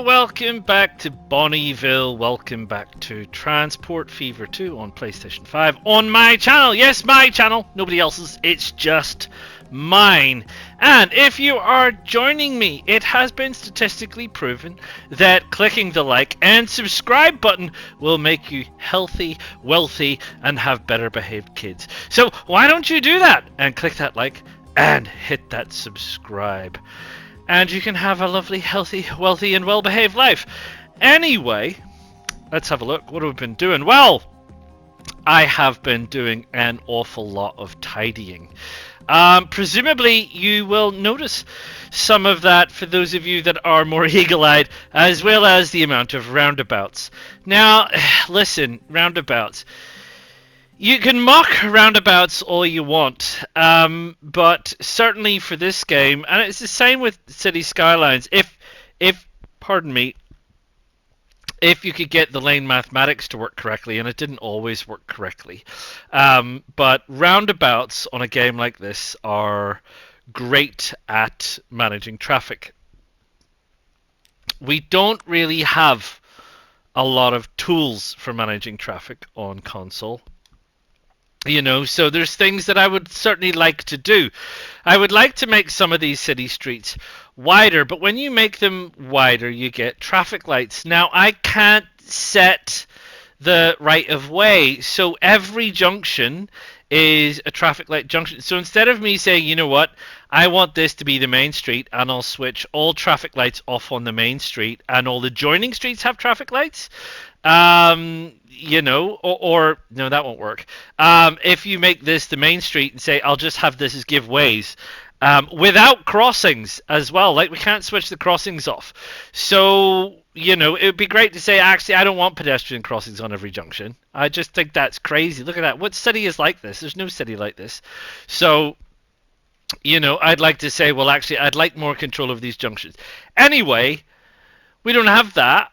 welcome back to Bonneyville. Welcome back to Transport Fever 2 on PlayStation 5 on my channel. Yes, my channel. Nobody else's. It's just mine. And if you are joining me, it has been statistically proven that clicking the like and subscribe button will make you healthy, wealthy, and have better behaved kids. So why don't you do that and click that like and hit that subscribe? And you can have a lovely, healthy, wealthy, and well-behaved life. Anyway, let's have a look. What have we been doing? Well, I have been doing an awful lot of tidying. Presumably, you will notice some of that for those of you that are more eagle-eyed, as well as the amount of roundabouts. Now, listen, roundabouts. You can mock roundabouts all you want, but certainly for this game, and it's the same with City Skylines, if you could get the lane mathematics to work correctly, and it didn't always work correctly, but roundabouts on a game like this are great at managing traffic. We don't really have a lot of tools for managing traffic on console. You know, so there's things that I would certainly like to do. I would like to make some of these city streets wider, but when you make them wider, you get traffic lights. Now, I can't set the right of way, so every junction is a traffic light junction. So instead of me saying, you know what, I want this to be the main street, and I'll switch all traffic lights off on the main street, and all the joining streets have traffic lights, you know, or no, that won't work. If you make this the main street and say, I'll just have this as giveaways, without crossings as well, like we can't switch the crossings off. So, you know, it would be great to say, actually, I don't want pedestrian crossings on every junction. I just think that's crazy. Look at that. What city is like this? There's no city like this. So, you know, I'd like to say, well, actually, I'd like more control of these junctions. Anyway, we don't have that.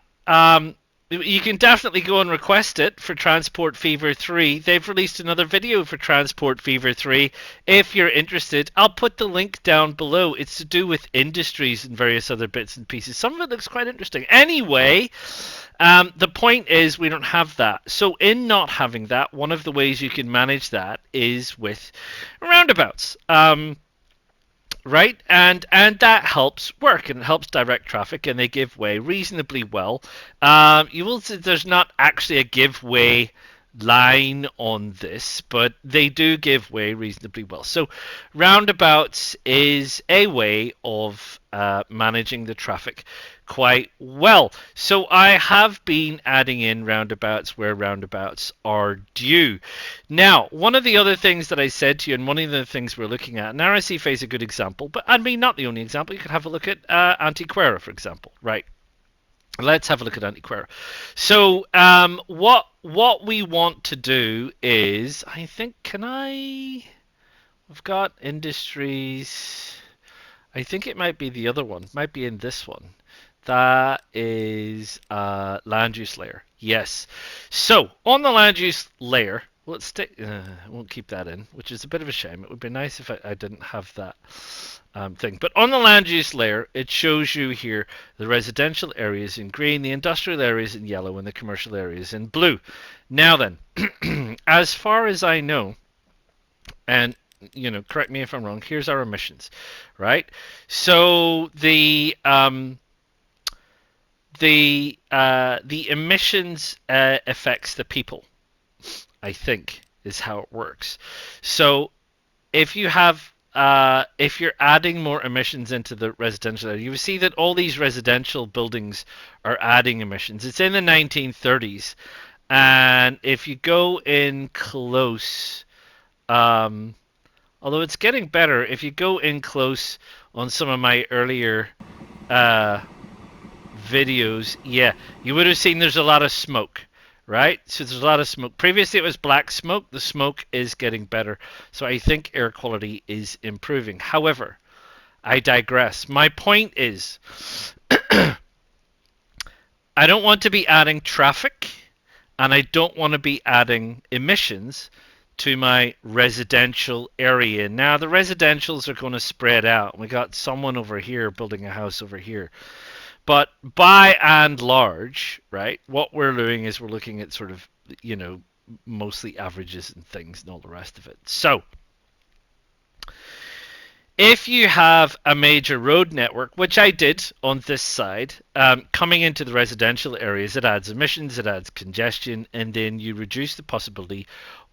You can definitely go and request it for Transport Fever 3. They've released another video for Transport Fever 3. If you're interested, I'll put the link down below. It's to do with industries and various other bits and pieces. Some of it looks quite interesting. Anyway, the point is we don't have that. So in not having that, one of the ways you can manage that is with roundabouts. Right, and that helps work, and it helps direct traffic, and they give way reasonably well. You will see there's not actually a give way line on this, but they do give way reasonably well. So roundabouts is a way of managing the traffic quite well. So I have been adding in roundabouts where roundabouts are due. Now, one of the other things that I said to you, and one of the things we're looking at, and RSC is a good example, but I mean not the only example. You could have a look at Antequera, for example, right? Let's have a look at Antequera. So what we want to do is, I think, we've got industries. I think it might be the other one. It might be in this one. That is land use layer. Yes. So on the land use layer, let's stick. I won't keep that in, which is a bit of a shame. It would be nice if I didn't have that thing. But on the land use layer, it shows you here the residential areas in green, the industrial areas in yellow, and the commercial areas in blue. Now then, as far as I know, and you know, correct me if I'm wrong, here's our emissions, right? So the emissions affects the people, I think, is how it works. So if you have if you're adding more emissions into the residential area, you will see that all these residential buildings are adding emissions. It's in the 1930s, and if you go in close, although it's getting better, if you go in close on some of my earlier videos, yeah, you would have seen there's a lot of smoke, right? So there's a lot of smoke. Previously it was black smoke. The smoke is getting better. So I think air quality is improving. However, I digress. My point is, I don't want to be adding traffic, and I don't want to be adding emissions to my residential area. Now the residentials are going to spread out. We got someone over here building a house over here. But by and large, right, what we're doing is we're looking at sort of, mostly averages and things and all the rest of it. So if you have a major road network, which I did on this side, coming into the residential areas, it adds emissions, it adds congestion, and then you reduce the possibility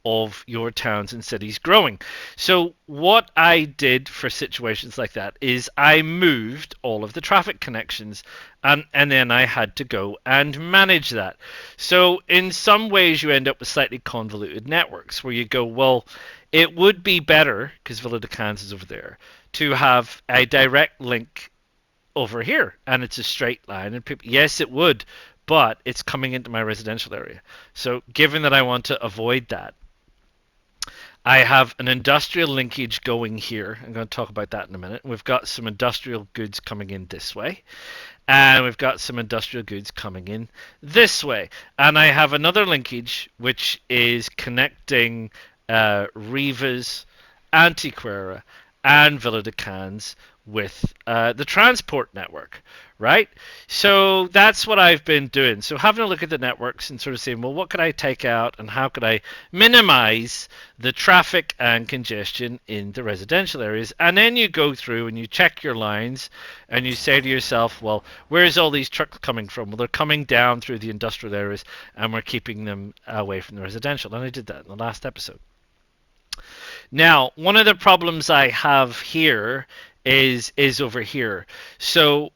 of your towns and cities growing. So what I did for situations like that is I moved all of the traffic connections, and then I had to go and manage that. So in some ways you end up with slightly convoluted networks where you go, well, it would be better, because Villa de Cans is over there, to have a direct link over here, and it's a straight line. And people, yes, it would, but it's coming into my residential area. So given that I want to avoid that, I have an industrial linkage going here. I'm going to talk about that in a minute. We've got some industrial goods coming in this way, and we've got some industrial goods coming in this way. And I have another linkage which is connecting Rivas, Antequera, and Villa de Cans with the transport network, right? So that's what I've been doing. So having a look at the networks and sort of saying, well, what could I take out and how could I minimize the traffic and congestion in the residential areas? And then you go through and you check your lines and you say to yourself, well, where's all these trucks coming from? Well, they're coming down through the industrial areas and we're keeping them away from the residential. And I did that in the last episode. Now, one of the problems I have here is over here. So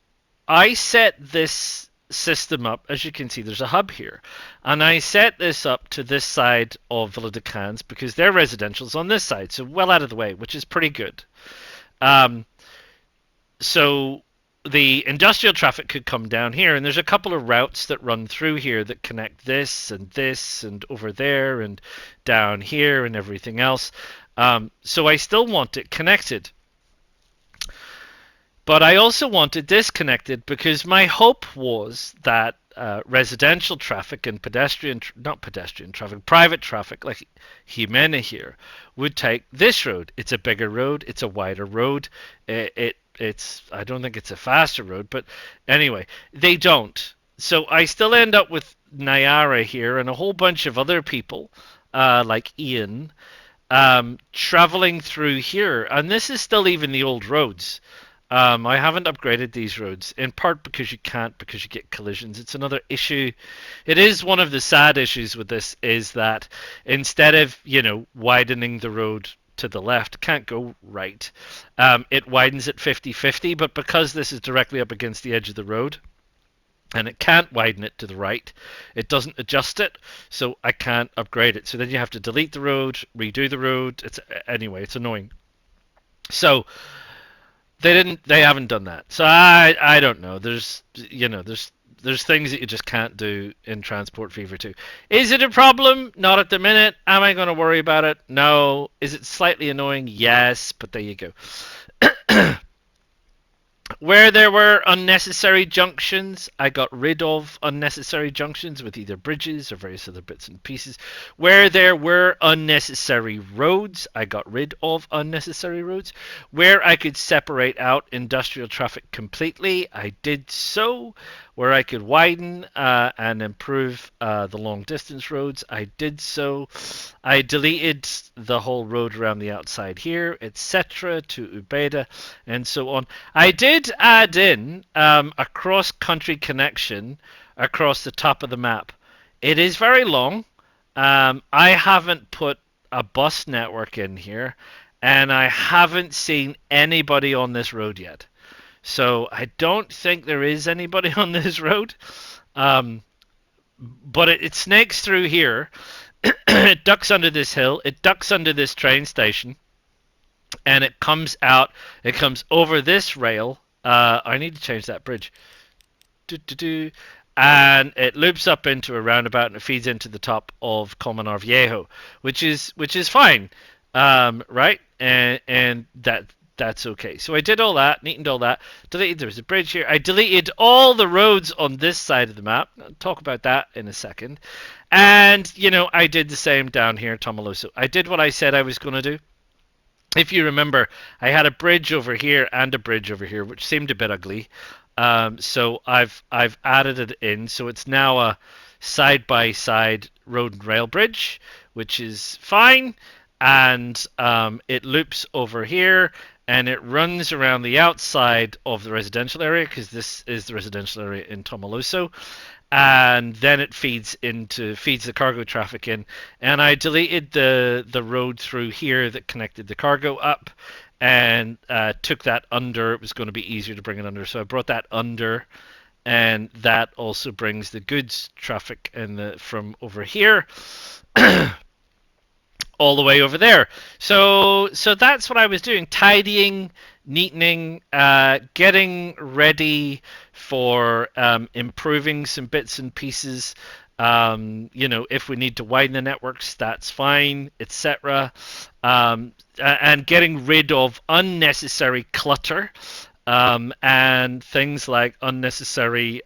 I set this system up, as you can see, there's a hub here, and I set this up to this side of Villa de Cans because their residential's on this side, so well out of the way, which is pretty good. So the industrial traffic could come down here, and there's a couple of routes that run through here that connect this and over there and down here and everything else. So I still want it connected. But I also wanted this connected because my hope was that residential traffic and private traffic like Jimena here would take this road. It's a bigger road. It's a wider road. It's I don't think it's a faster road, but anyway, they don't. So I still end up with Nayara here and a whole bunch of other people like Ian traveling through here, and this is still even the old roads. I haven't upgraded these roads, in part because you can't, because you get collisions. It's another issue. It is one of the sad issues with this, is that instead of, widening the road to the left, can't go right, it widens at 50-50, but because this is directly up against the edge of the road, and it can't widen it to the right, it doesn't adjust it, so I can't upgrade it. So then you have to delete the road, redo the road. It's annoying. So they haven't done that. So I don't know. There's things that you just can't do in Transport Fever 2. Is it a problem? Not at the minute. Am I going to worry about it? No. Is it slightly annoying? Yes, but there you go. Where there were unnecessary junctions, I got rid of unnecessary junctions with either bridges or various other bits and pieces. Where there were unnecessary roads, I got rid of unnecessary roads. Where I could separate out industrial traffic completely, I did so. Where I could widen and improve the long distance roads, I did so. I deleted the whole road around the outside here, etc., to Ubeda, and so on. I did add in a cross-country connection across the top of the map. It is very long. I haven't put a bus network in here, and I haven't seen anybody on this road yet. So I don't think there is anybody on this road. But it snakes through here. It ducks under this hill. It ducks under this train station. And it comes out. It comes over this rail. I need to change that bridge. And it loops up into a roundabout and it feeds into the top of Colmenar Viejo, which is fine, right? And that's okay. So I did all that, neatened all that, deleted, there was a bridge here. I deleted all the roads on this side of the map. I'll talk about that in a second. And, I did the same down here, Tomaloso. I did what I said I was going to do. If you remember, I had a bridge over here and a bridge over here, which seemed a bit ugly. So I've added it in, so it's now a side by side road and rail bridge, which is fine, and it loops over here and it runs around the outside of the residential area because this is the residential area in Tomaloso, and then it feeds the cargo traffic in. And I deleted the road through here that connected the cargo up, and took that under. It was going to be easier to bring it under, so I brought that under, and that also brings the goods traffic from over here all the way over there. So that's what I was doing: tidying, neatening, getting ready for improving some bits and pieces. If we need to widen the networks, that's fine, etc. And getting rid of unnecessary clutter, and things like unnecessary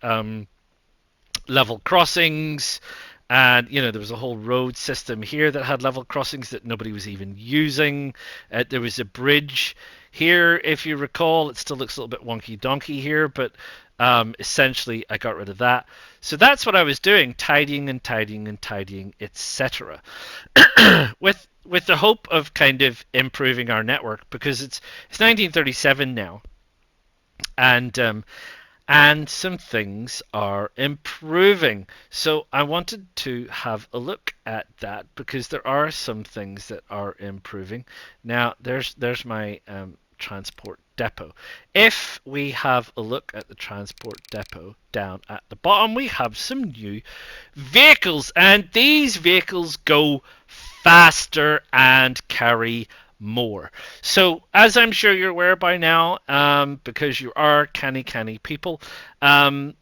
level crossings. And there was a whole road system here that had level crossings that nobody was even using. There was a bridge here, if you recall. It still looks a little bit wonky donkey here, but essentially I got rid of that. So that's what I was doing: tidying and tidying and tidying, etc. with the hope of kind of improving our network, because it's 1937 now, and some things are improving. So I wanted to have a look at that, because there are some things that are improving. Now there's my transport depot. If we have a look at the transport depot down at the bottom, we have some new vehicles, and these vehicles go faster and carry more. So, as I'm sure you're aware by now, because you are canny people, the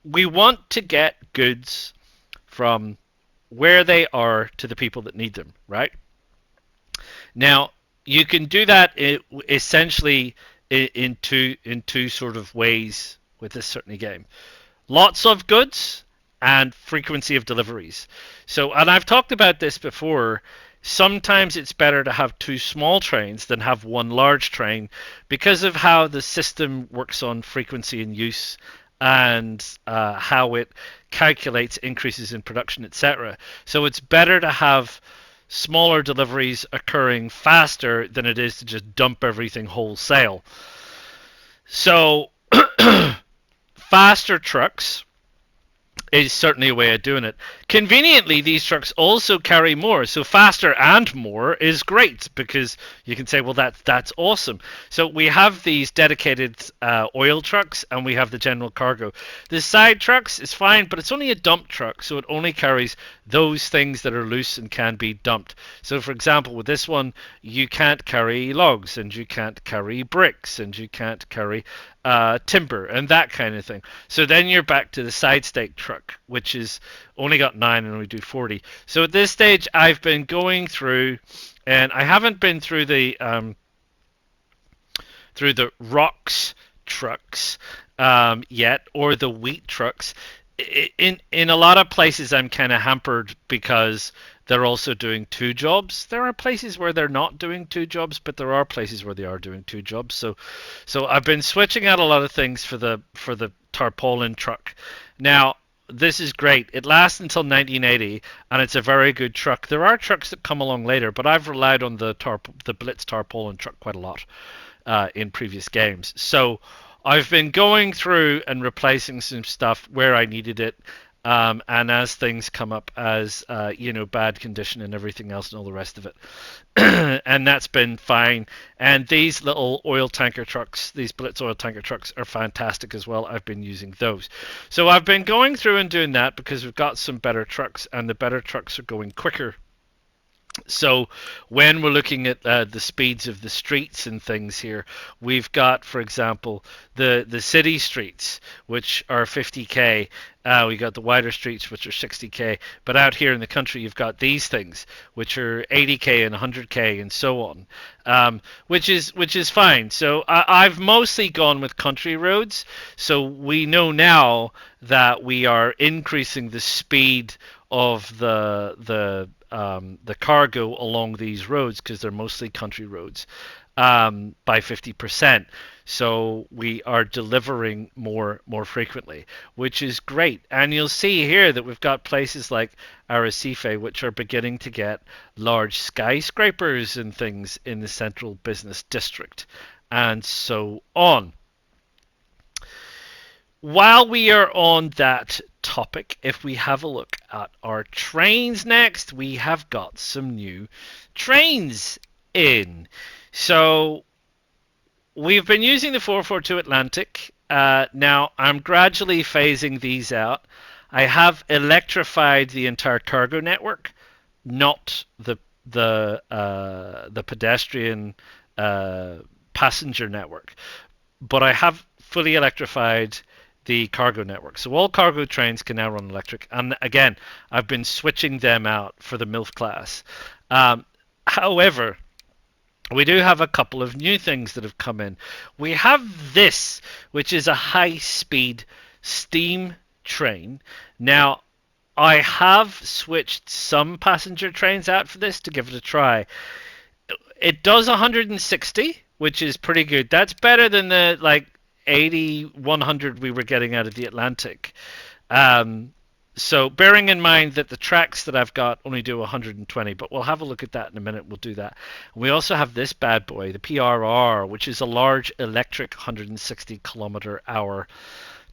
we want to get goods from where they are to the people that need them, right? Now, you can do that essentially in two sort of ways with this certain game: lots of goods and frequency of deliveries. So, and I've talked about this before. Sometimes it's better to have two small trains than have one large train, because of how the system works on frequency and use, and how it calculates increases in production, etc. So it's better to have smaller deliveries occurring faster than it is to just dump everything wholesale. So faster trucks is certainly a way of doing it. Conveniently, these trucks also carry more, so faster and more is great, because you can say, well, that's awesome. So we have these dedicated oil trucks, and we have the general cargo. The side trucks is fine, but it's only a dump truck, so it only carries those things that are loose and can be dumped. So, for example, with this one, you can't carry logs, and you can't carry bricks, and you can't carry timber and that kind of thing. So then you're back to the side stake truck, which is only got 9 and we do 40. So at this stage, I've been going through, and I haven't been through the rocks trucks yet, or the wheat trucks. In a lot of places, I'm kind of hampered because they're also doing two jobs. There are places where they're not doing two jobs, but there are places where they are doing two jobs. So I've been switching out a lot of things for the tarpaulin truck. Now, this is great. It lasts until 1980, and it's a very good truck. There are trucks that come along later, but I've relied on the Blitz tarpaulin truck quite a lot in previous games. So I've been going through and replacing some stuff where I needed it, and as things come up as bad condition and everything else and all the rest of it, and that's been fine. And these little oil tanker trucks, these Blitz oil tanker trucks, are fantastic as well. I've been using those. So I've been going through and doing that because we've got some better trucks, and the better trucks are going quicker. So when we're looking at the speeds of the streets and things here, we've got, for example, the city streets, which are 50k. We got the wider streets, which are 60k. But out here in the country, you've got these things, which are 80k and 100k and so on, which is fine. So I've mostly gone with country roads. So we know now that we are increasing the speed of the cargo along these roads, because they're mostly country roads. by 50%. So we are delivering more frequently, which is great. And you'll see here that we've got places like Arrecife, which are beginning to get large skyscrapers and things in the central business district, and so on. While we are on that topic, if we have a look at our trains next, we have got some new trains in. So we've been using the 442 Atlantic. Now I'm gradually phasing these out. I have electrified the entire cargo network, not the pedestrian uh, passenger network, but I have fully electrified the cargo network. So all cargo trains can now run electric. And again, I've been switching them out for the MILF class. However, we do have a couple of new things that have come in. We have this, which is a high-speed steam train. Now, I have switched some passenger trains out for this to give it a try. It does 160, which is pretty good. That's better than the like 80, 100 we were getting out of the Atlantic. Um, so bearing in mind that the tracks that I've got only do 120, but we'll have a look at that in a minute. We'll do that. We also have this bad boy, the PRR, which is a large electric 160 kilometer hour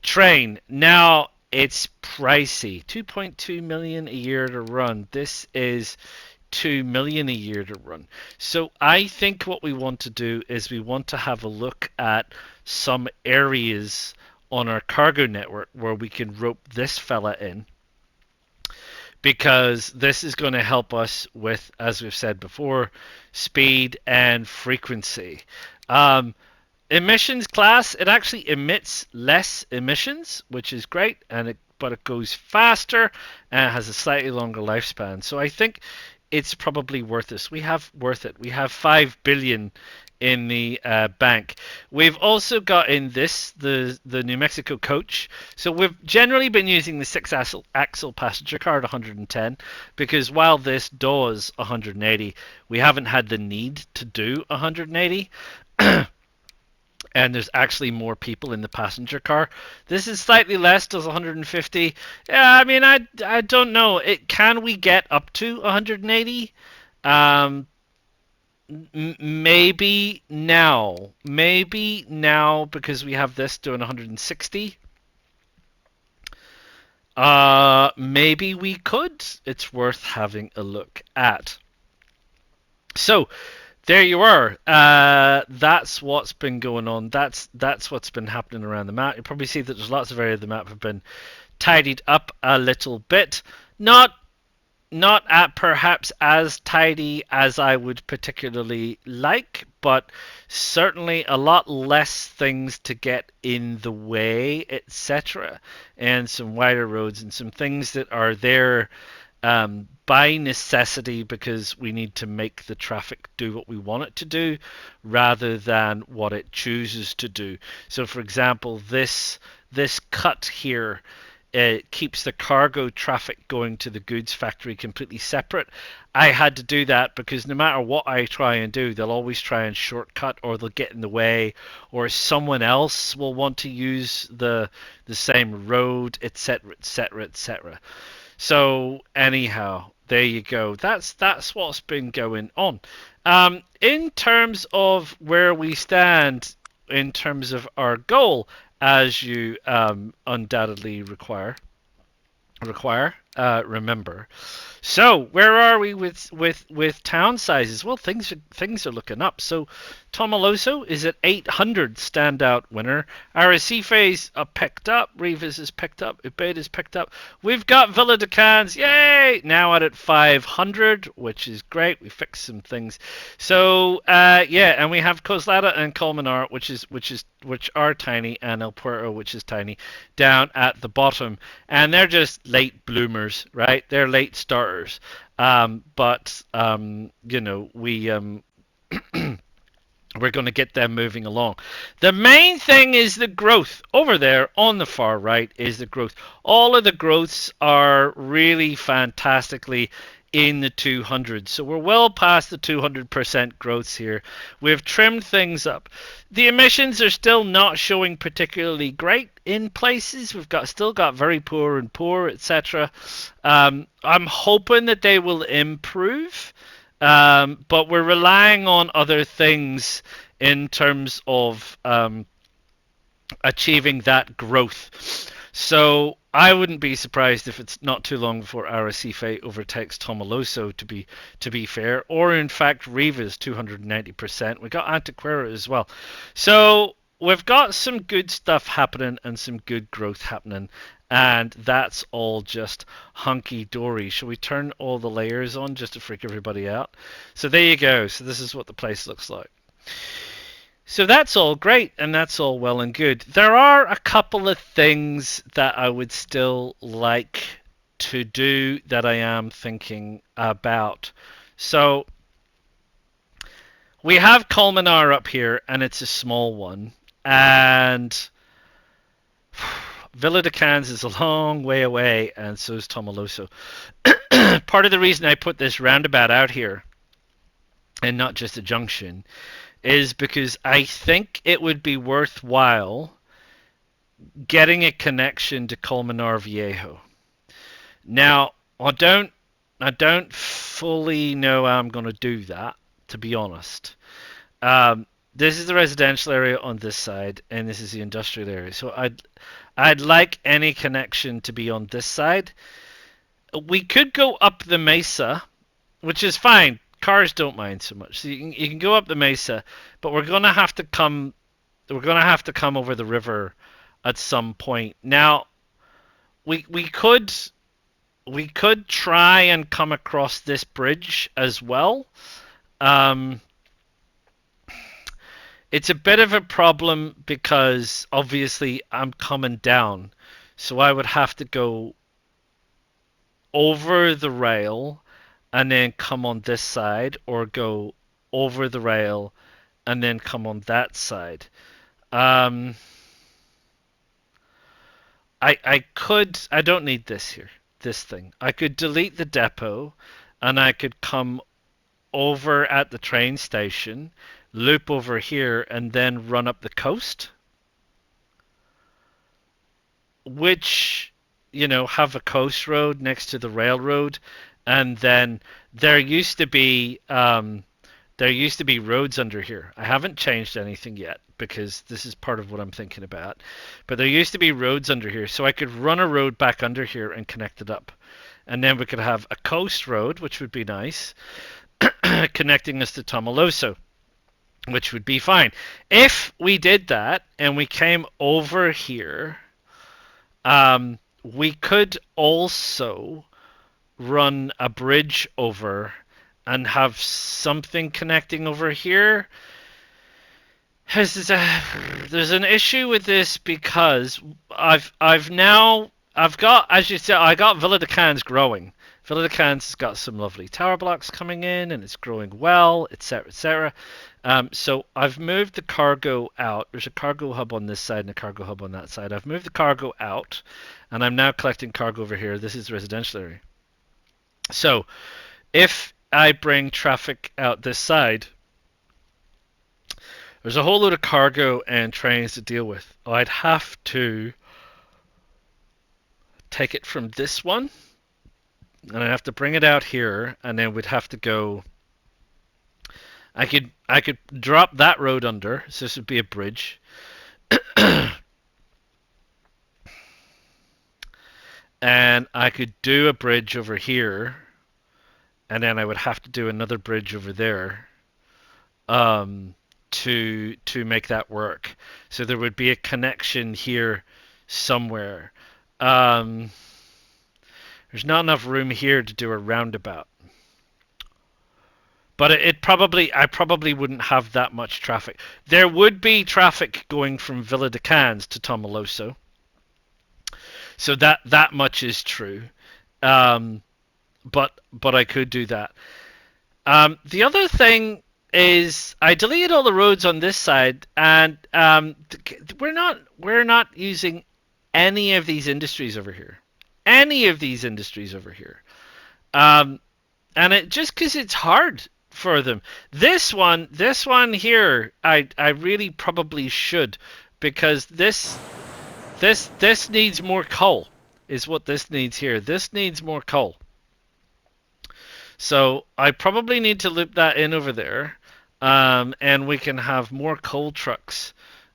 train. Now it's pricey, 2.2 million a year to run. This is 2 million a year to run. So I think what we want to do is we want to have a look at some areas on our cargo network where we can rope this fella in, because this is going to help us with, as we've said before, speed and frequency. Um, Emissions class, it actually emits less emissions, which is great, but it goes faster and has a slightly longer lifespan. So I think it's probably worth it. We have 5 billion in the bank. We've also got in this the New Mexico coach. So we've generally been using the six axle passenger car at 110, because while this does 180, we haven't had the need to do 180. And there's actually more people in the passenger car. This is slightly less, does 150. Yeah, I mean, I don't know. Can we get up to 180? Um, maybe now because we have this doing 160. Maybe we could. It's worth having a look at. So there you are. That's what's been going on. That's what's been happening around the map. You probably see that there's lots of areas of the map have been tidied up a little bit. Not at perhaps as tidy as I would particularly like, but certainly a lot less things to get in the way, etc. And some wider roads and some things that are there by necessity, because we need to make the traffic do what we want it to do rather than what it chooses to do. So for example, this cut here, it keeps the cargo traffic going to the goods factory completely separate. I had to do that because no matter what I try and do, they'll always try and shortcut, or they'll get in the way, or someone else will want to use the same road, etc., etc., etc. So anyhow, there you go. That's what's been going on. In terms of where we stand, in terms of our goal, as you undoubtedly remember. So where are we with town sizes? Well, things are looking up. So Tomaloso is at 800, standout winner. Arrecife's picked up. Rivas is picked up. Ubeda is picked up. We've got Villa de Cans, yay! Now at 500, which is great. We fixed some things. So yeah, and we have Coslada and Colmenar, which are tiny, and El Puerto, which is tiny, down at the bottom, and they're just late bloomers, right? They're late starters. But you know, we We're going to get them moving along. The main thing is the growth. Over there on the far right is the growth. All of the growths are really fantastically in the 200s. So we're well past the 200% growths here. We've trimmed things up. The emissions are still not showing particularly great in places. We've still got very poor and poor, etc. I'm hoping that they will improve. But we're relying on other things in terms of achieving that growth. So I wouldn't be surprised if it's not too long before Arrecife overtakes Tomaloso, to be fair, or in fact Riva's 290%. We got Antequera as well. So we've got some good stuff happening and some good growth happening. And that's all just hunky-dory. Shall we turn all the layers on just to freak everybody out? So there you go. So this is what the place looks like. So that's all great, and that's all well and good. There are a couple of things that I would still like to do that I am thinking about. So we have Colmenar up here, and it's a small one. And Villa de Cans is a long way away, and so is Tomaloso. Part of the reason I put this roundabout out here, and not just a junction, is because I think it would be worthwhile getting a connection to Colmenar Viejo. Now, I don't fully know how I'm going to do that, to be honest. This is the residential area on this side, and this is the industrial area. So I'd like any connection to be on this side. We could go up the mesa, which is fine. Cars don't mind so much. So you can go up the mesa, but we're gonna have to come over the river at some point. Now, we could try and come across this bridge as well. It's a bit of a problem because obviously I'm coming down, so I would have to go over the rail and then come on this side, or go over the rail and then come on that side. I don't need this here, this thing. I could delete the depot and I could come over at the train station, loop over here, and then run up the coast, which, have a coast road next to the railroad. And then there used to be roads under here. I haven't changed anything yet because this is part of what I'm thinking about. But there used to be roads under here, so I could run a road back under here and connect it up. And then we could have a coast road, which would be nice, connecting us to Tomaloso, which would be fine. If we did that and we came over here, we could also run a bridge over and have something connecting over here. There's an issue with this because I've got, as you said, I got Villa de Cans growing. Villa de Cans has got some lovely tower blocks coming in, and it's growing well, etc., etc. So I've moved the cargo out. There's a cargo hub on this side and a cargo hub on that side. I've moved the cargo out, and I'm now collecting cargo over here. This is the residential area. So if I bring traffic out this side, there's a whole load of cargo and trains to deal with. I'd have to take it from this one, and I'd have to bring it out here, and then we'd have to go. I could drop that road under, so this would be a bridge. And I could do a bridge over here, and then I would have to do another bridge over there to make that work. So there would be a connection here somewhere. There's not enough room here to do a roundabout. But I probably wouldn't have that much traffic. There would be traffic going from Villa de Cans to Tomaloso. So that much is true. But I could do that. The other thing is I deleted all the roads on this side, and we're not using any of these industries over here. Any of these industries over here. Um, and it just because it's hard for them. This one here, I really probably should, because this needs more coal. Is what this needs here. This needs more coal. So I probably need to loop that in over there, and we can have more coal trucks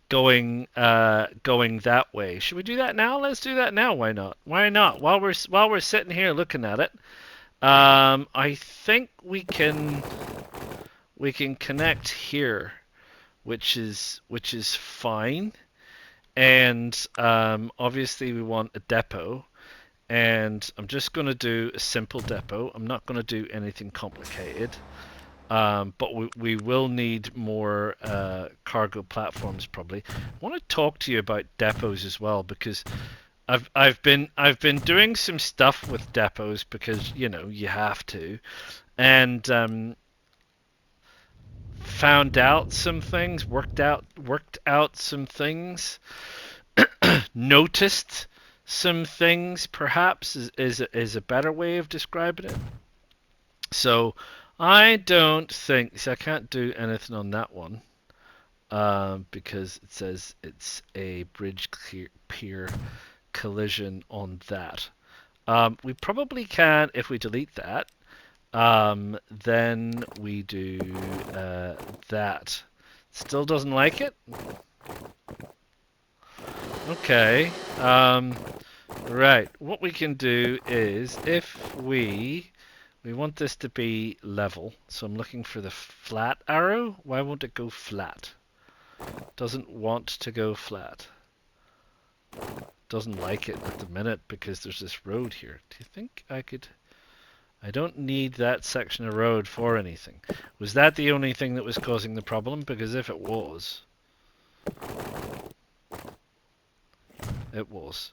going that way. Should we do that now? Let's do that now. Why not? Why not? While we're sitting here looking at it, I think we can connect here, which is fine. And obviously we want a depot. And I'm just going to do a simple depot. I'm not going to do anything complicated. But we will need more cargo platforms probably. I want to talk to you about depots as well, because I've been doing some stuff with depots, because you have to, and found out some things, worked out some things, noticed some things, perhaps is a better way of describing it. So I don't think, see, I can't do anything on that one, because it says it's a bridge pier collision on that. We probably can, if we delete that, then we do that. Still doesn't like it? Okay. Right. What we can do is, if we want this to be level, so I'm looking for the flat arrow. Why won't it go flat? Doesn't want to go flat. Doesn't like it at the minute because there's this road here. Do you think I could... I don't need that section of road for anything. Was that the only thing that was causing the problem? Because if it was... It was.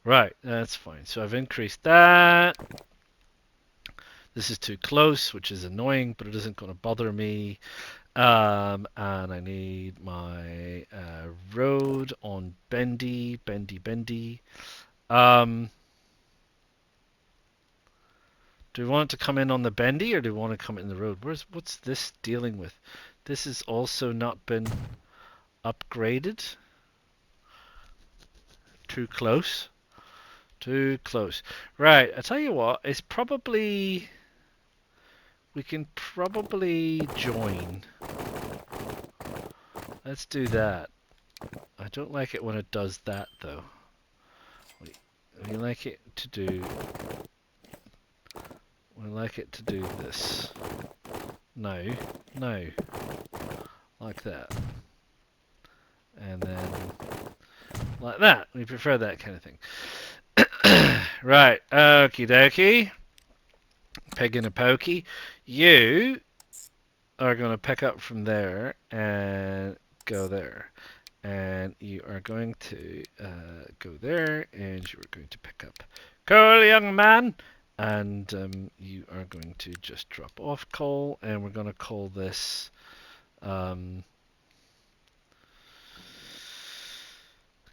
Right, that's fine. So I've increased that. This is too close, which is annoying, but it isn't going to bother me. And I need my road on bendy. Do we want it to come in on the bendy, or do we want to come in the road? What's this dealing with? This has also not been upgraded. Too close. Too close. Right, I tell you what, it's probably... We can probably join. Let's do that. I don't like it when it does that, though. We like it to do... We like it to do this. No. Like that. And then... like that. We prefer that kind of thing. Right, okie dokie. Peg in a pokey. You are going to pick up from there and go there. And you are going to go there, and you are going to pick up coal, young man. And you are going to just drop off coal, and we're going to call this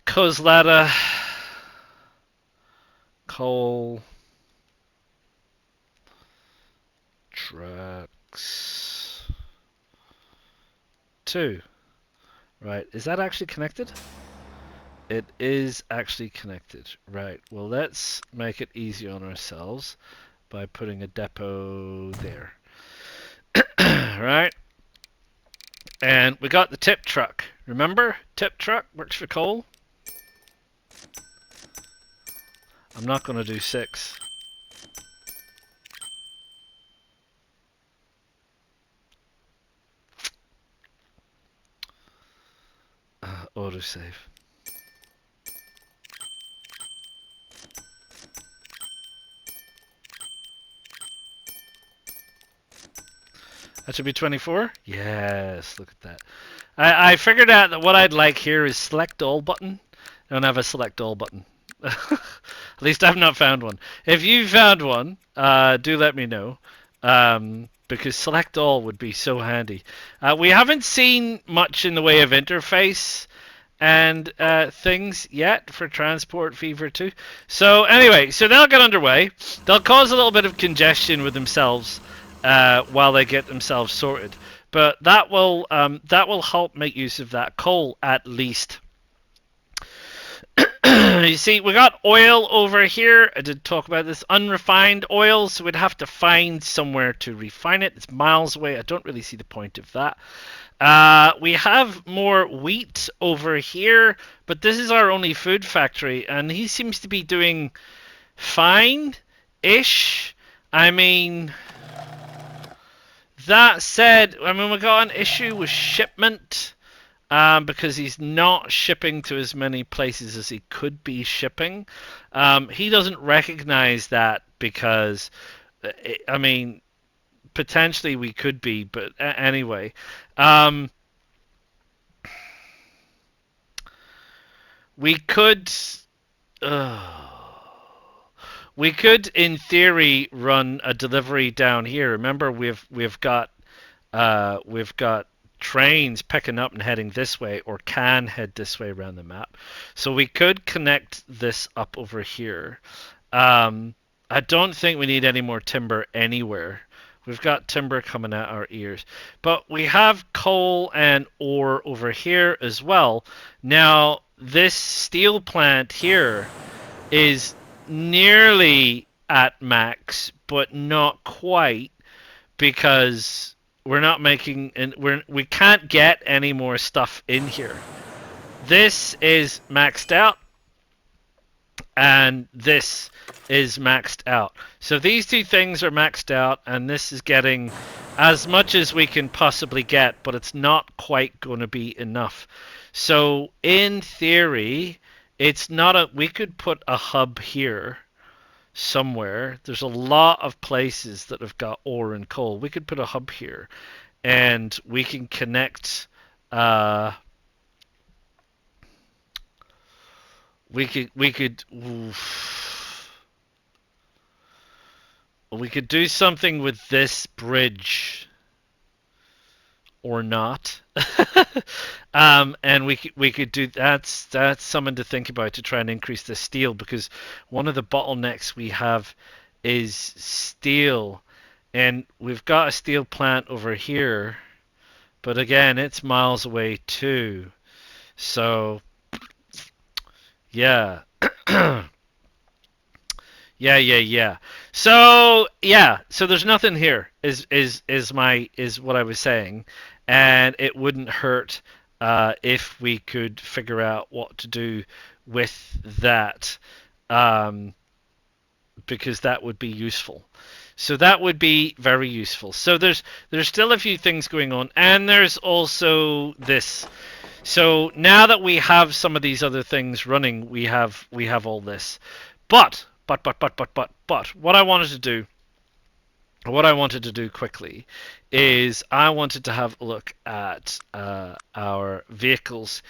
Kozlada coal trucks 2. Right, is that actually connected? It is actually connected. Right, well, let's make it easy on ourselves by putting a depot there. Right, and we got the tip truck. Remember, tip truck works for coal. I'm not going to do 6. Autosave. That should be 24? Yes, look at that. I figured out that what I'd like here is select all button. I don't have a select all button. At least I've not found one. If you found one, do let me know. because select all would be so handy. We haven't seen much in the way of interface and things yet for Transport Fever 2. So anyway, so they'll get underway. They'll cause a little bit of congestion with themselves while they get themselves sorted. But that will help make use of that coal at least. You see, we got oil over here. I did talk about this unrefined oil, so we'd have to find somewhere to refine it. It's miles away. I don't really see the point of that. We have more wheat over here, but this is our only food factory, and he seems to be doing fine-ish. I mean, that said, I mean, we got an issue with shipment. Because he's not shipping to as many places as he could be shipping. He doesn't recognize that because, I mean, potentially we could be, but anyway. We could... we could, in theory, run a delivery down here. Remember, we've got trains picking up and heading this way, or can head this way around the map. So we could connect this up over here. I don't think we need any more timber anywhere. We've got timber coming out our ears. But we have coal and ore over here as well. Now, this steel plant here is nearly at max, but not quite, because we're not making, and we can't get any more stuff in here. This is maxed out, and this is maxed out. So these two things are maxed out, and this is getting as much as we can possibly get, but it's not quite going to be enough. So in theory, it's not a. We could put a hub here somewhere. There's a lot of places that have got ore and coal. We could put a hub here, and we can connect. We could do something with this bridge, or not. And we could do that's something to think about to try and increase the steel, because one of the bottlenecks we have is steel, and we've got a steel plant over here, but again, it's miles away too. So yeah. Yeah. So there's nothing here is what I was saying, and it wouldn't hurt if we could figure out what to do with that, because that would be useful. So that would be very useful. So there's still a few things going on, and there's also this. So now that we have some of these other things running, we have all this. But what I wanted to do quickly is I wanted to have a look at our vehicles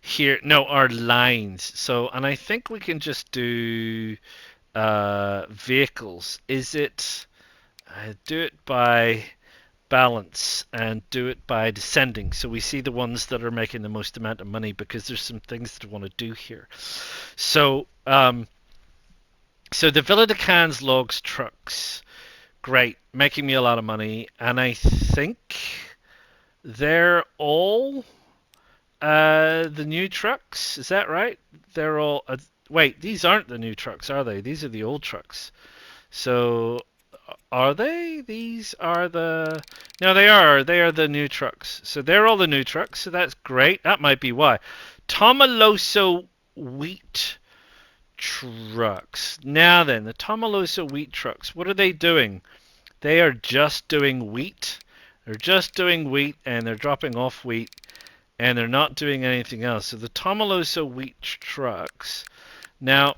here. No, our lines. So, and I think we can just do vehicles. Is it? Do it by balance and do it by descending, so we see the ones that are making the most amount of money, because there's some things that I want to do here. So so the Villa de Cans logs trucks, great, making me a lot of money, and I think they're all the new trucks. Is that right? They're all wait, these aren't the new trucks, are they? These are the old trucks. So are they? These are the... No, they are. They are the new trucks. So they're all the new trucks. So that's great. That might be why. Tomaloso wheat trucks. Now then, the Tomaloso wheat trucks. What are they doing? They are just doing wheat. They're just doing wheat, and they're dropping off wheat, and they're not doing anything else. So the Tomaloso wheat trucks. Now,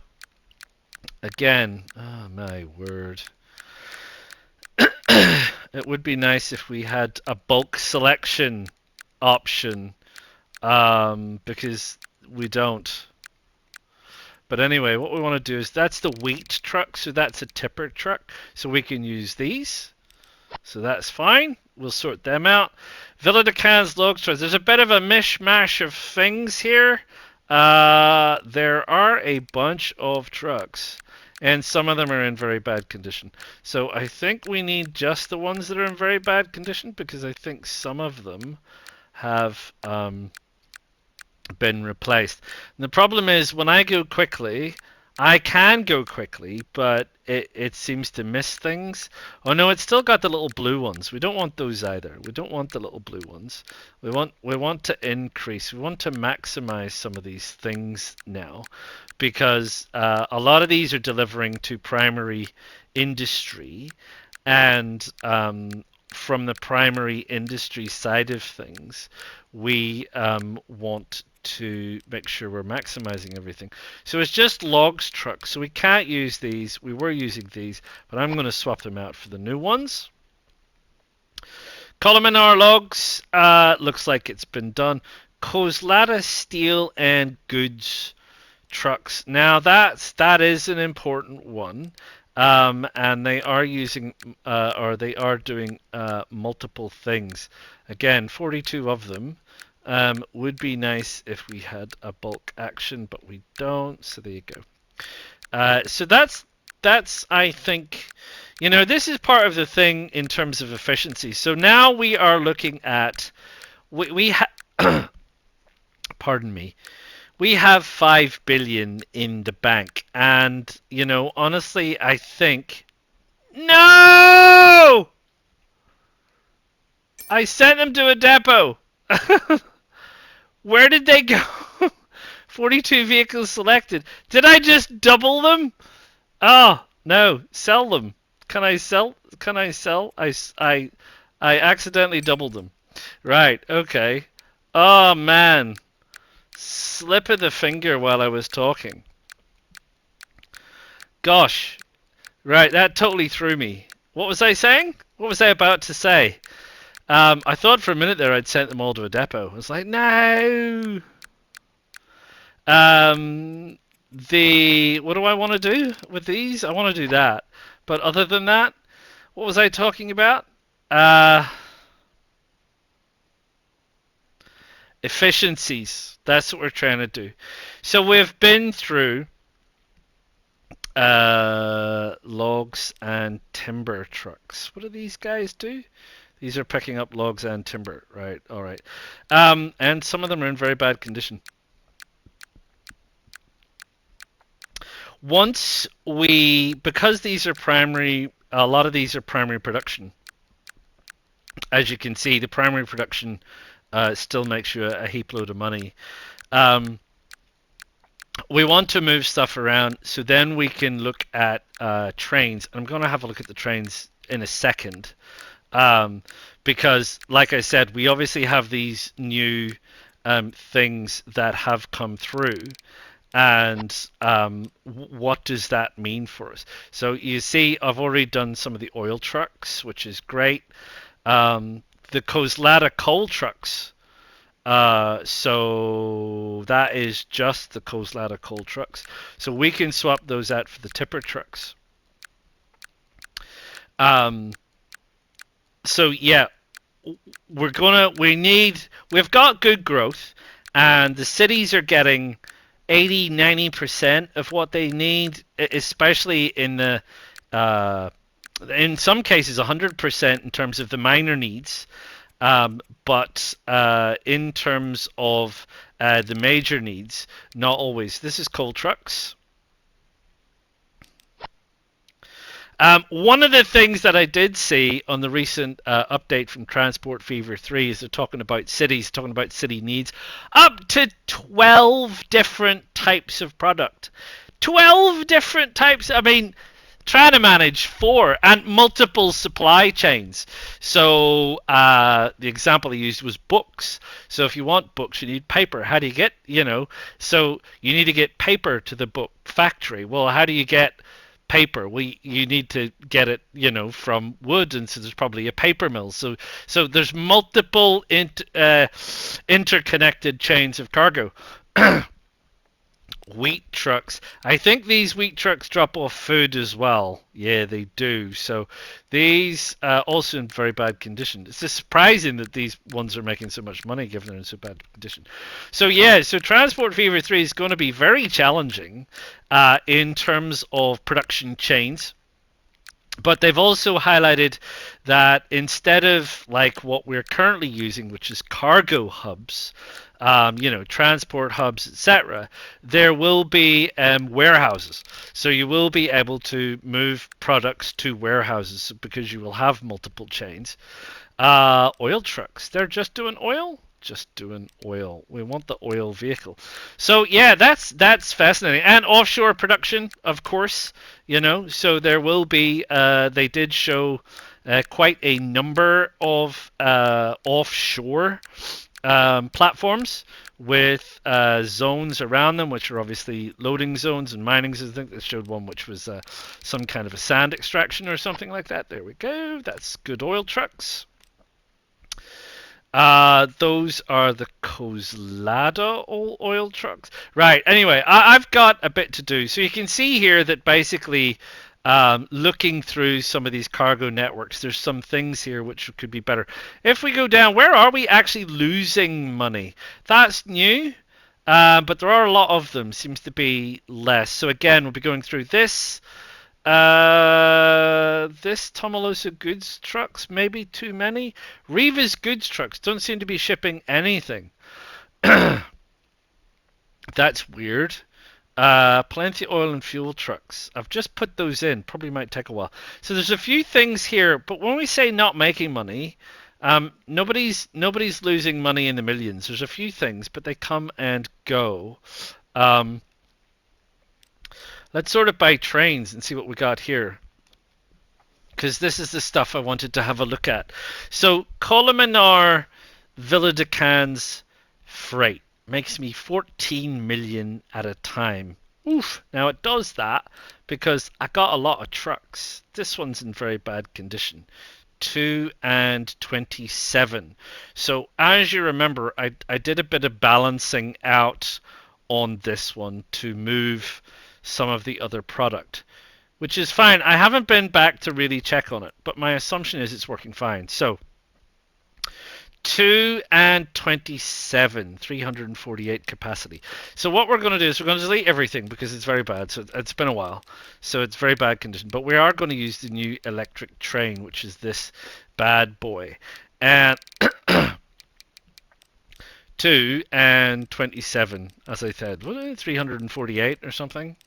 again, oh my word. It would be nice if we had a bulk selection option, because we don't. But anyway, what we want to do is, that's the wheat truck, so that's a tipper truck, so we can use these. So that's fine. We'll sort them out. Villa de Cans log trucks. There's a bit of a mishmash of things here. There are a bunch of trucks, and some of them are in very bad condition. So I think we need just the ones that are in very bad condition, because I think some of them have been replaced. And the problem is when I go quickly, I can go quickly, but it seems to miss things. Oh no, it's still got the little blue ones. We don't want those either. We don't want the little blue ones. We want to increase. We want to maximize some of these things now, because a lot of these are delivering to primary industry, and from the primary industry side of things, we want to make sure we're maximizing everything. So it's just logs trucks. So we can't use these. We were using these, but I'm going to swap them out for the new ones. Columnar logs. Looks like it's been done. Coslada steel and goods trucks. Now that is an important one. And they are using or they are doing multiple things. Again, 42 of them. Would be nice if we had a bulk action, but we don't. So there you go. So that's I think, this is part of the thing in terms of efficiency. So now we are looking at we pardon me. We have 5 billion in the bank, and honestly, I think no. I sent them to a depot. Where did they go? 42 vehicles selected. Did I just double them? Oh, no. Sell them. Can I sell? Can I sell? I accidentally doubled them. Right. Okay. Oh, man. Slip of the finger while I was talking. Gosh. Right. That totally threw me. What was I saying? What was I about to say? I thought for a minute there I'd sent them all to a depot. I was like, no. What do I want to do with these? I want to do that. But other than that, what was I talking about? Efficiencies. That's what we're trying to do. So we've been through logs and timber trucks. What do these guys do? These are picking up logs and timber, right? All right. And some of them are in very bad condition. Because these are primary, a lot of these are primary production. As you can see, the primary production still makes you a heap load of money. We want to move stuff around, so then we can look at trains. I'm going to have a look at the trains in a second. Because, like I said, we obviously have these new things that have come through, and what does that mean for us? So you see, I've already done some of the oil trucks, which is great. The Coslada coal trucks. So that is just the Coslada coal trucks. So we can swap those out for the tipper trucks. So yeah, we've got good growth, and the cities are getting 80-90% of what they need, especially in some cases 100% in terms of the minor needs, but in terms of the major needs, not always. This is coal trucks. One of the things that I did see on the recent update from Transport Fever 3 is they're talking about cities, talking about city needs. Up to 12 different types of product. 12 different types. I mean, trying to manage 4 and multiple supply chains. So the example I used was books. So if you want books, you need paper. How do you get, so you need to get paper to the book factory. Well, how do you get paper? You need to get it, from wood, and so there's probably a paper mill. So there's multiple interconnected chains of cargo. Wheat trucks. I think these wheat trucks drop off food as well. Yeah, they do. So these also in very bad condition. It's just surprising that these ones are making so much money given they're in so bad condition. So yeah, so Transport Fever 3 is going to be very challenging in terms of production chains. But they've also highlighted that instead of like what we're currently using, which is cargo hubs, transport hubs, etc., there will be warehouses. So you will be able to move products to warehouses because you will have multiple chains. Oil trucks, they're just doing oil. Just doing oil. We want the oil vehicle. So yeah, that's fascinating. And offshore production, of course, So there will be. They did show quite a number of offshore platforms with zones around them, which are obviously loading zones and mining zones. I think they showed one which was some kind of a sand extraction or something like that. There we go. That's good oil trucks. Those are the Coslada oil trucks. Right, anyway, I've got a bit to do. So you can see here that basically looking through some of these cargo networks, there's some things here which could be better. If we go down, where are we actually losing money? That's new, but there are a lot of them. Seems to be less. So again, we'll be going through this. This Tomolosa goods trucks, maybe too many. Riva's goods trucks don't seem to be shipping anything. That's weird. Plenty oil and fuel trucks. I've just put those in. Probably might take a while. So there's a few things here, but when we say not making money, nobody's losing money in the millions. There's a few things, but they come and go. Let's sort it by trains and see what we got here. Because this is the stuff I wanted to have a look at. So, Colmenar Villa de Cannes freight makes me 14 million at a time. Oof. Now, it does that because I got a lot of trucks. This one's in very bad condition. 2 and 27. So, as you remember, I did a bit of balancing out on this one to move some of the other product, which is fine. I haven't been back to really check on it, but my assumption is it's working fine. So 2 and 27, 348 capacity. So what we're going to do is we're going to delete everything because it's very bad. So it's been a while. So it's very bad condition. But we are going to use the new electric train, which is this bad boy. And 2 and 27, as I said, what are they, 348 or something?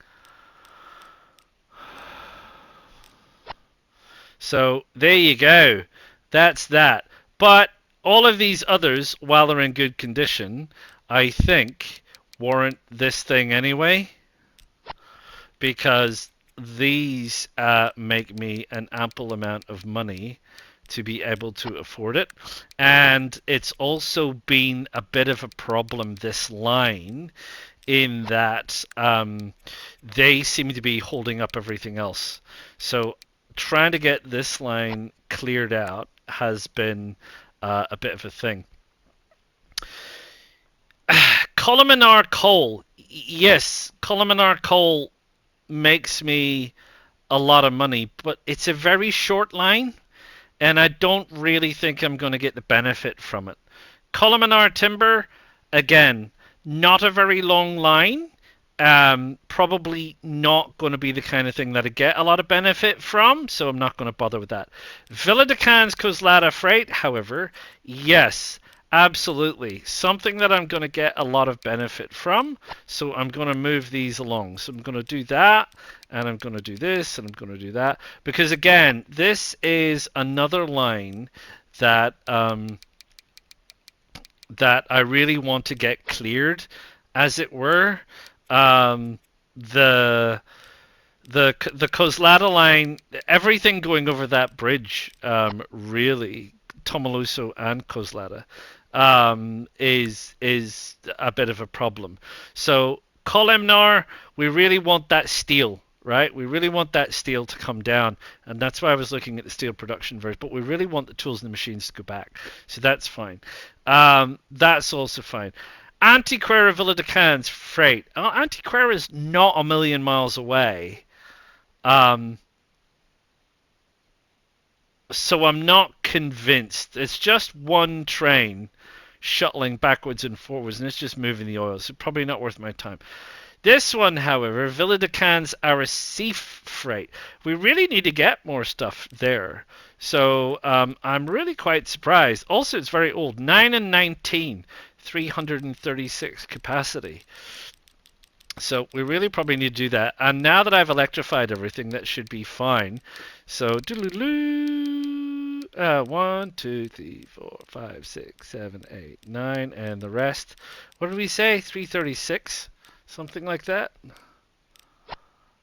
So there you go. That's that. But all of these others, while they're in good condition, I think warrant this thing anyway. Because these make me an ample amount of money to be able to afford it. And it's also been a bit of a problem, this line, in that they seem to be holding up everything else. So trying to get this line cleared out has been a bit of a thing. Colmenar coal. Yes, Colmenar coal makes me a lot of money, but it's a very short line, and I don't really think I'm going to get the benefit from it. Colmenar timber, again, not a very long line. Probably not going to be the kind of thing that I get a lot of benefit from, so I'm not going to bother with that. Villa de Cannes Coslada freight, however, yes, absolutely. Something that I'm going to get a lot of benefit from, so I'm going to move these along. So I'm going to do that, and I'm going to do this, and I'm going to do that. Because again, this is another line that that I really want to get cleared, as it were. The Coslada line, everything going over that bridge, really, Tomoloso and Coslada, is a bit of a problem. So Colmenar, we really want that steel, right? We really want that steel to come down, and that's why I was looking at the steel production version. But we really want the tools and the machines to go back, so that's fine. That's also fine. Antequera Villa de Cans freight. Oh, Antequera is not a million miles away. Um, so I'm not convinced. It's just one train shuttling backwards and forwards, and it's just moving the oil. So probably not worth my time. This one, however, Villa de Cans Arrecife freight. We really need to get more stuff there. So I'm really quite surprised. Also, it's very old. 9 and 19, 336 capacity. So we really probably need to do that. And now that I've electrified everything, that should be fine. So, 1, 2, 3, 4, 5, 6, 7, 8, 9, and the rest. What did we say? 336? Something like that?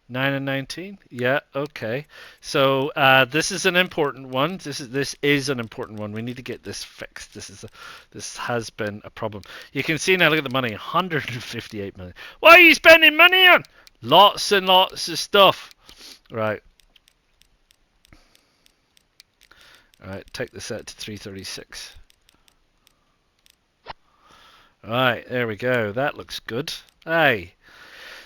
9 and 19? Yeah, okay. So this is an important one. This is an important one. We need to get this fixed. This has been a problem. You can see now, look at the money, 158 million. What are you spending money on? Lots and lots of stuff. Right. Alright, take this out to 336. Alright, there we go. That looks good. Hey.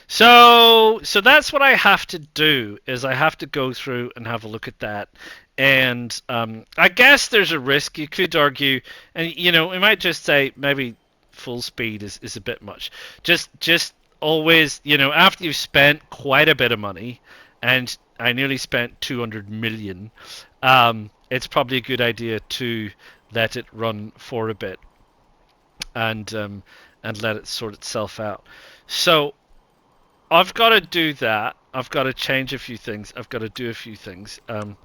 So that's what I have to do, is I have to go through and have a look at that. And I guess there's a risk. You could argue, and we might just say maybe full speed is a bit much. Just always, after you've spent quite a bit of money, and I nearly spent 200 million, it's probably a good idea to let it run for a bit and let it sort itself out. So I've got to do that. I've got to change a few things. I've got to do a few things. I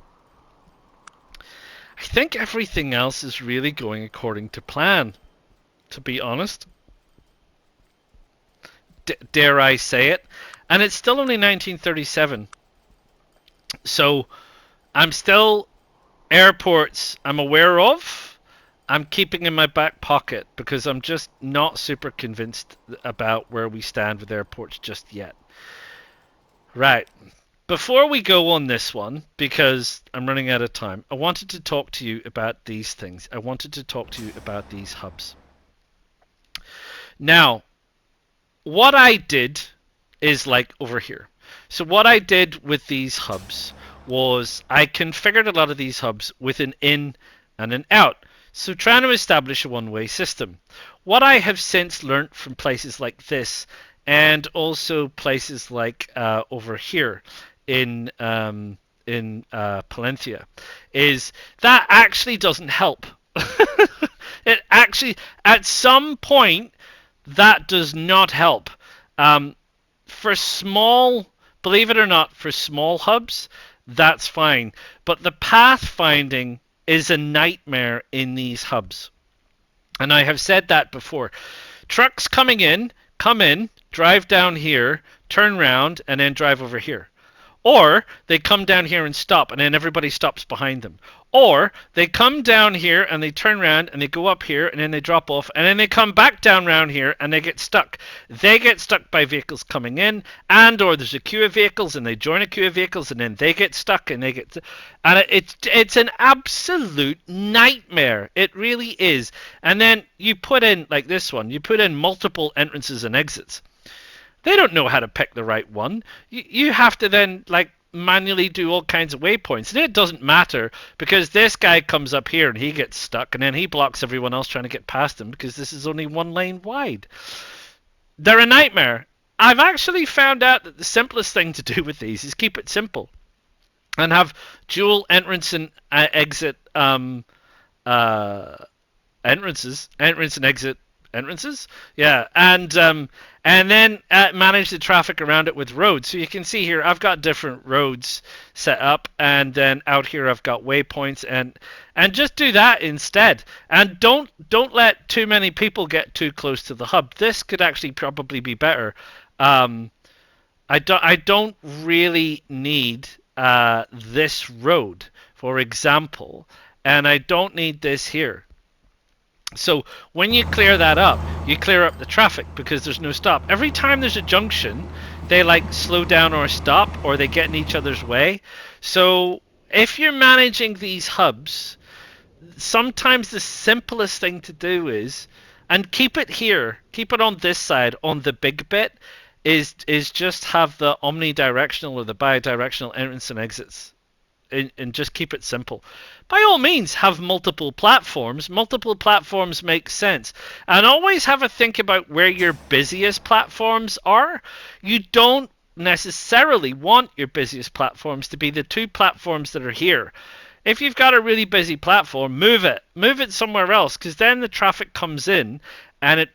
think everything else is really going according to plan, to be honest. Dare I say it? And it's still only 1937. So I'm still airports I'm aware of. I'm keeping in my back pocket because I'm just not super convinced about where we stand with airports just yet. Right. Before we go on this one, because I'm running out of time, I wanted to talk to you about these things. I wanted to talk to you about these hubs. Now, what I did is like over here. So what I did with these hubs was I configured a lot of these hubs with an in and an out. So trying to establish a one-way system. What I have since learnt from places like this, and also places like over here in Palencia, is that actually doesn't help. It actually, at some point, that does not help. For small, believe it or not, for small hubs, that's fine. But the pathfinding is a nightmare in these hubs. And I have said that before. Trucks come in, drive down here, turn round, and then drive over here. Or they come down here and stop, and then everybody stops behind them. Or they come down here and they turn around and they go up here and then they drop off and then they come back down around here and they get stuck. They get stuck by vehicles coming in, and or there's a queue of vehicles and they join a queue of vehicles and then they get stuck and they get... And it's an absolute nightmare. It really is. And then you put in, like this one, you put in multiple entrances and exits. They don't know how to pick the right one. You have to then manually do all kinds of waypoints. And it doesn't matter because this guy comes up here and he gets stuck and then he blocks everyone else trying to get past him because this is only one lane wide. They're a nightmare. I've actually found out that the simplest thing to do with these is keep it simple and have dual entrance and exit entrances, entrance and exit entrances, yeah, and then manage the traffic around it with roads. So you can see here I've got different roads set up, and then out here I've got waypoints, and just do that instead. And don't let too many people get too close to the hub. This could actually probably be better. I don't really need this road, for example, and I don't need this here. So when you clear that up, you clear up the traffic because there's no stop. Every time there's a junction, they slow down or stop, or they get in each other's way. So if you're managing these hubs, sometimes the simplest thing to do is, and keep it here. Keep it on this side. On the big bit is just have the omnidirectional or the bidirectional entrance and exits, and just keep it simple. By all means, have multiple platforms. Multiple platforms make sense. And always have a think about where your busiest platforms are. You don't necessarily want your busiest platforms to be the two platforms that are here. If you've got a really busy platform, move it. Move it somewhere else, because then the traffic comes in and it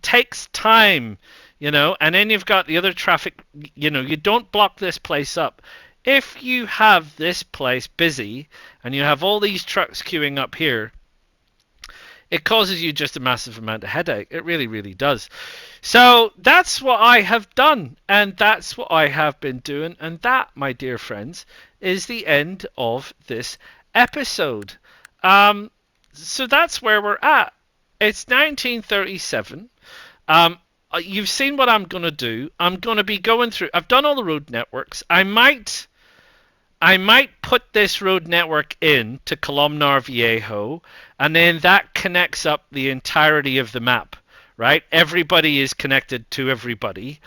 takes time, and then you've got the other traffic. You don't block this place up. If you have this place busy and you have all these trucks queuing up here, it causes you just a massive amount of headache. It really, really does. So that's what I have done, and that's what I have been doing, and that, my dear friends, is the end of this episode. So that's where we're at. It's 1937. You've seen what I'm going to do. I'm going to be going through... I've done all the road networks. I might put this road network in to Columnar Viejo, and then that connects up the entirety of the map, right? Everybody is connected to everybody.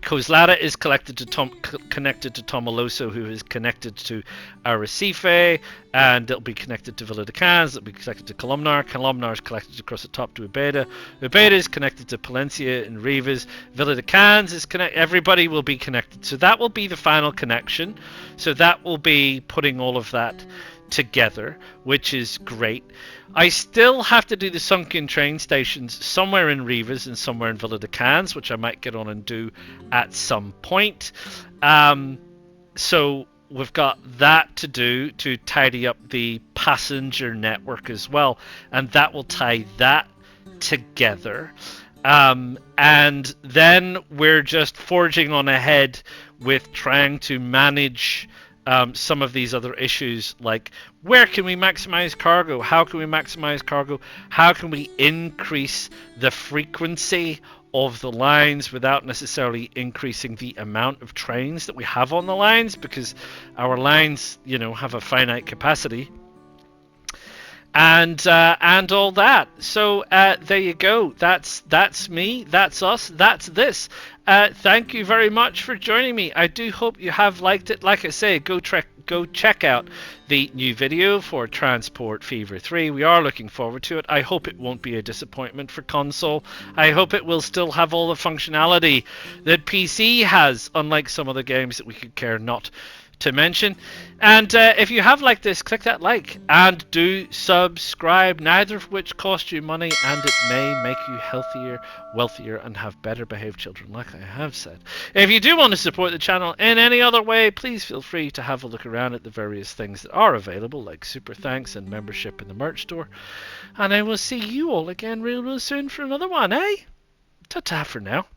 Coslada is connected to Tomaloso, who is connected to Arrecife, and it'll be connected to Villa de Cans, it'll be connected to Columnar. Columnar is connected across the top to Ubeda. Ubeda is connected to Palencia and Rivas. Villa de Cans is connected. Everybody will be connected. So that will be the final connection. So that will be putting all of that together, which is great. I still have to do the sunken train stations somewhere in Rivas and somewhere in Villa de Cans, which I might get on and do at some point. So we've got that to do to tidy up the passenger network as well, and that will tie that together. And then we're just forging on ahead with trying to manage some of these other issues, like where can we maximize cargo? How can we maximize cargo? How can we increase the frequency of the lines without necessarily increasing the amount of trains that we have on the lines? Because our lines, have a finite capacity. And all that. So there you go. That's me. That's us. That's this. Thank you very much for joining me. I do hope you have liked it. Like I say, go check out the new video for Transport Fever 3. We are looking forward to it. I hope it won't be a disappointment for console. I hope it will still have all the functionality that PC has, unlike some other games that we could care not to mention. And if you have liked this, click that like and do subscribe, neither of which cost you money, and it may make you healthier, wealthier, and have better behaved children, like I have said. If you do want to support the channel in any other way, please feel free to have a look around at the various things that are available, like super thanks and membership in the merch store. And I will see you all again real soon for another one, eh? Ta-ta for now.